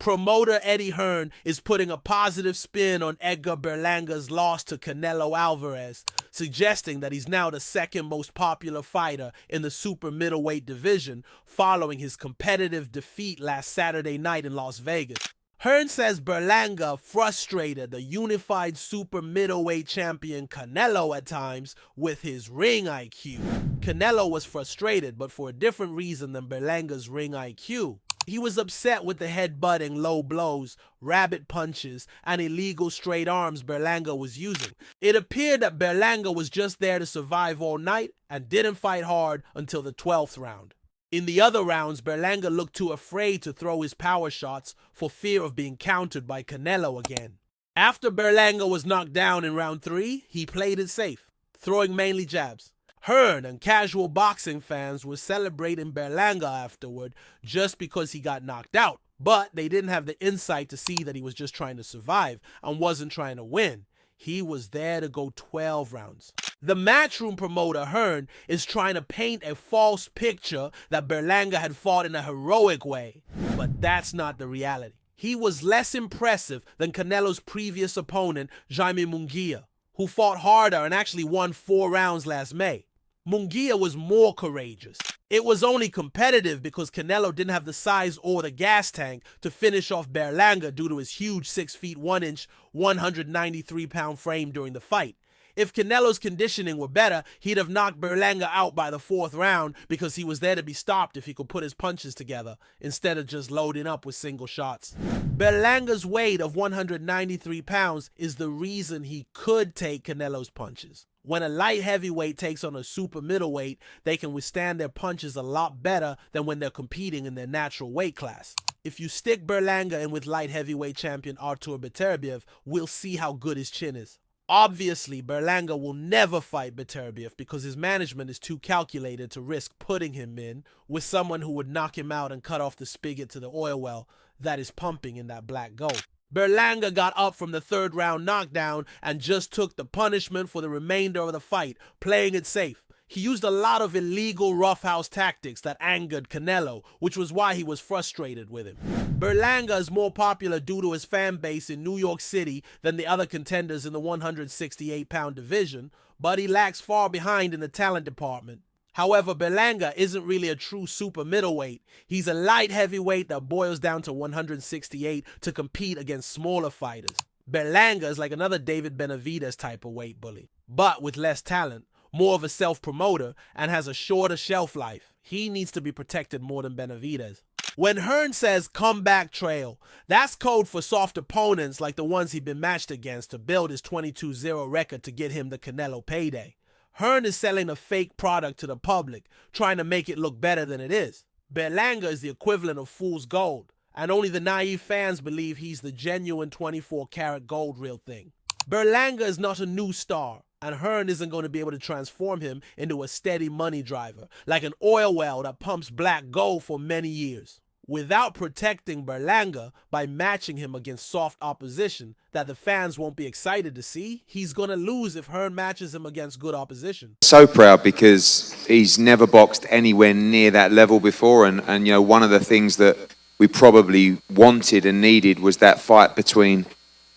Promoter Eddie Hearn is putting a positive spin on Edgar Berlanga's loss to Canelo Alvarez, suggesting that he's now the second most popular fighter in the super middleweight division following his competitive defeat last Saturday night in Las Vegas. Hearn says Berlanga frustrated the unified super middleweight champion Canelo at times with his ring IQ. Canelo was frustrated, but for a different reason than Berlanga's ring IQ. He was upset with the head-butting, low blows, rabbit punches, and illegal straight arms Berlanga was using. It appeared that Berlanga was just there to survive all night and didn't fight hard until the 12th round. In the other rounds, Berlanga looked too afraid to throw his power shots for fear of being countered by Canelo again. After Berlanga was knocked down in round 3, he played it safe, throwing mainly jabs. Hearn and casual boxing fans were celebrating Berlanga afterward just because he got knocked out, but they didn't have the insight to see that he was just trying to survive and wasn't trying to win. He was there to go 12 rounds. The Matchroom promoter Hearn is trying to paint a false picture that Berlanga had fought in a heroic way, but that's not the reality. He was less impressive than Canelo's previous opponent, Jaime Munguia, who fought harder and actually won 4 rounds last May. Munguia was more courageous. It was only competitive because Canelo didn't have the size or the gas tank to finish off Berlanga due to his huge 6 feet 1 inch, 193-pound frame during the fight. If Canelo's conditioning were better, he'd have knocked Berlanga out by the 4th round because he was there to be stopped if he could put his punches together instead of just loading up with single shots. Berlanga's weight of 193 pounds is the reason he could take Canelo's punches. When a light heavyweight takes on a super middleweight, they can withstand their punches a lot better than when they're competing in their natural weight class. If you stick Berlanga in with light heavyweight champion Artur Beterbiev, we'll see how good his chin is. Obviously, Berlanga will never fight Beterbiev because his management is too calculated to risk putting him in with someone who would knock him out and cut off the spigot to the oil well that is pumping in that black gold. Berlanga got up from the 3rd round knockdown and just took the punishment for the remainder of the fight, playing it safe. He used a lot of illegal roughhouse tactics that angered Canelo, which was why he was frustrated with him. Berlanga is more popular due to his fan base in New York City than the other contenders in the 168-pound division, but he lags far behind in the talent department. However, Berlanga isn't really a true super middleweight. He's a light heavyweight that boils down to 168 to compete against smaller fighters. Berlanga is like another David Benavidez type of weight bully, but with less talent, more of a self-promoter, and has a shorter shelf life. He needs to be protected more than Benavidez. When Hearn says comeback trail, that's code for soft opponents like the ones he'd been matched against to build his 22-0 record to get him the Canelo payday. Hearn is selling a fake product to the public, trying to make it look better than it is. Berlanga is the equivalent of fool's gold, and only the naive fans believe he's the genuine 24-karat gold real thing. Berlanga is not a new star, and Hearn isn't going to be able to transform him into a steady money driver, like an oil well that pumps black gold for many years. Without protecting Berlanga by matching him against soft opposition that the fans won't be excited to see, he's going to lose if Hearn matches him against good opposition. So proud because he's never boxed anywhere near that level before, and you know, one of the things that we probably wanted and needed was that fight between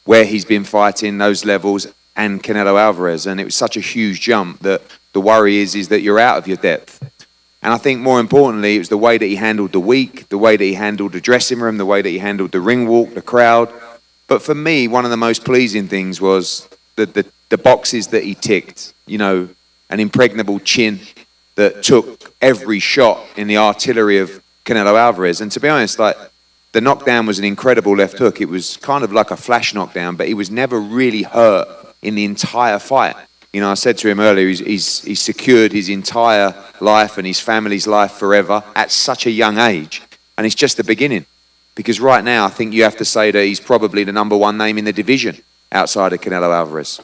where he's been fighting those levels and Canelo Alvarez, and it was such a huge jump that the worry is that you're out of your depth. And I think more importantly, it was the way that he handled the week, the way that he handled the dressing room, the way that he handled the ring walk, the crowd. But for me, one of the most pleasing things was the boxes that he ticked. You know, an impregnable chin that took every shot in the artillery of Canelo Alvarez. And to be honest, like, the knockdown was an incredible left hook. It was kind of like a flash knockdown, but he was never really hurt in the entire fight. You know, I said to him earlier, he's secured his entire life and his family's life forever at such a young age. And it's just the beginning. Because right now, I think you have to say that he's probably the #1 name in the division outside of Canelo Alvarez.